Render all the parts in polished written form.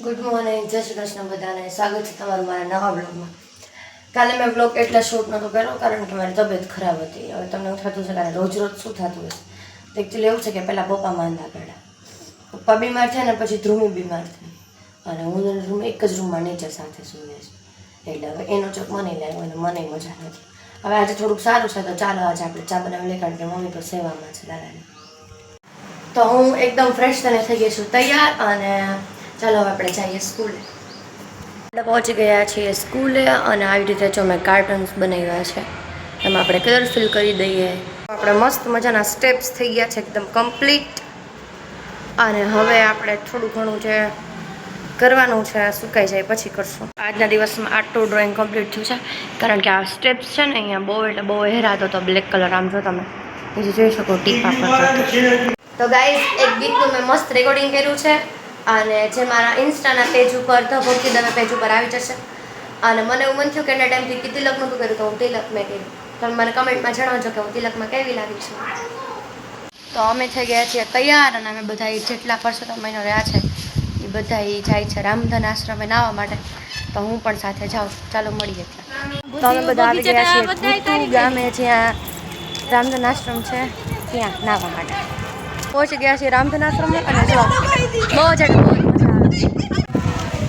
Good morning, જય શ્રી કૃષ્ણ બધાને. સ્વાગત છે તમારું મારા નવા બ્લોગમાં. કાલે મેં બ્લોગ એટલા શૂટ નહોતો કર્યો કારણ કે મારી તબિયત ખરાબ હતી. હવે તમને એવું થતું છે કે રોજ રોજ શું થતું હશે. તો એકચ્યુઅલી એવું છે કે પહેલાં પપ્પા માંદા પડ્યા, પપ્પા બીમાર થયા ને પછી ધ્રુમી બીમાર થઈ અને હું રૂમ એક જ રૂમમાં નીચે સાથે સૂઈએ છીએ. એટલે હવે એનો ચોક મને લાગ્યો અને મને મજા નથી. હવે આજે થોડુંક સારું છે તો ચાલો આજે આપણે ચા બનાવી લઈએ કારણ કે મમ્મી તો સેવામાં છે દાદાની. તો હું એકદમ ફ્રેશ થઈને થઈ ગઈ છું તૈયાર અને ચાલો હવે આપણે જઈએ સ્કૂલે. આપણે પહોંચી ગયા છીએ સ્કૂલે અને આવી રીતે જો મેં કાર્ટન્સ બનાવ્યા છે એમાં આપણે કલર ફિલ કરી દઈએ. આપણે મસ્ત મજાના સ્ટેપ્સ થઈ ગયા છે એકદમ કમ્પ્લીટ. અને હવે આપણે થોડું ઘણું જે કરવાનું છે સુકાઈ જાય પછી કરશું. આજના દિવસમાં આટલું ડ્રોઈંગ કમ્પ્લીટ થયું છે કારણ કે આ સ્ટેપ્સ છે ને અહીંયા બહુ એટલે બહુ હેરાતો હતો. બ્લેક કલર આમ જો તમે બીજું જોઈ શકો ટીપા પર. તો ગાઈઝ એક ગીતનું મેં મસ્ત રેકોર્ડિંગ કર્યું છે અને જે મારા ઇન્સ્ટાના પેજ ઉપર ધ ભક્તિ દવે પેજ ઉપર આવી જશે. અને મને એવું મન થયું કે એના ટાઈમથી તિલકનું તું કર્યું તો હું તિલક મેં કર્યું. તમે મને કમેન્ટમાં જણાવજો કે હું તિલકમાં કેવી લાગી છું. તો અમે થઈ ગયા છીએ તૈયાર અને અમે બધા જેટલા પરસોત્તમ મહિનો રહ્યા છે એ બધા જાય છે રામધન આશ્રમે નાહવા માટે. તો હું પણ સાથે જાઉં છું. ચાલો મળીએ ત્યાં. તો અમે બધા આવી ગયા છીએ ભૂતું ગામે જ્યાં રામધન આશ્રમ છે ત્યાં નાહવા માટે. પહોંચી ગયા છીએ રામધન આશ્રમે અને જો બહુ જ એટલે બહુ જ મજા આવે.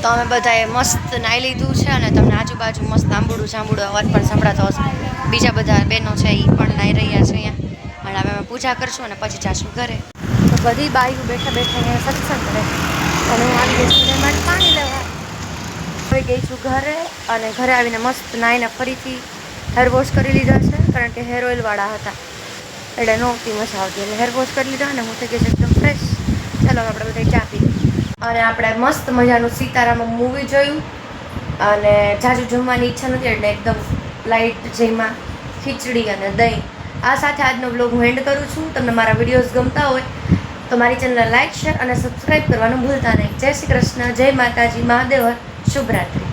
તો અમે બધાએ મસ્ત નાહી લીધું છે અને તમને આજુબાજુ મસ્ત આંબુડું અવાજ પણ સંભળાતો હશે. બીજા બધા બહેનો છે એ પણ નાહી રહ્યા છે અહીંયા અને હવે અમે પૂજા કરશું અને પછી જાશું ઘરે. તો બધી બાઈઓ બેઠા બેઠા અહીંયા સત્સંગ કરે અને હું આવી ગઈ છું માટે પાણી લેવા. હવે ગઈ છું ઘરે અને ઘરે આવીને મસ્ત નાહીને ફરીથી હેર વોશ કરી લીધા છે કારણ કે હેર ઓઇલવાળા હતા એટલે નહોતી મજા આવતી એટલે હેર વોશ કરી લીધા અને હું થઈ ગઈ છે એકદમ ફ્રેશ. ચાલો આપણે બધા ચા પી અને આપણે મસ્ત મજાનું સીતારામમ મૂવી જોયું અને જાજુ જમવાની ઈચ્છા નથી એટલે એકદમ લાઇટ જેમાં ખીચડી અને દહીં. આ સાથે આજનો બ્લોગ હું એન્ડ કરું છું. તમને મારા વિડીયોઝ ગમતા હોય તો મારી ચેનલને લાઇક શેર અને સબસ્ક્રાઈબ કરવાનું ભૂલતા નહીં. જય શ્રી કૃષ્ણ, જય માતાજી, મહાદેવ, શુભરાત્રિ.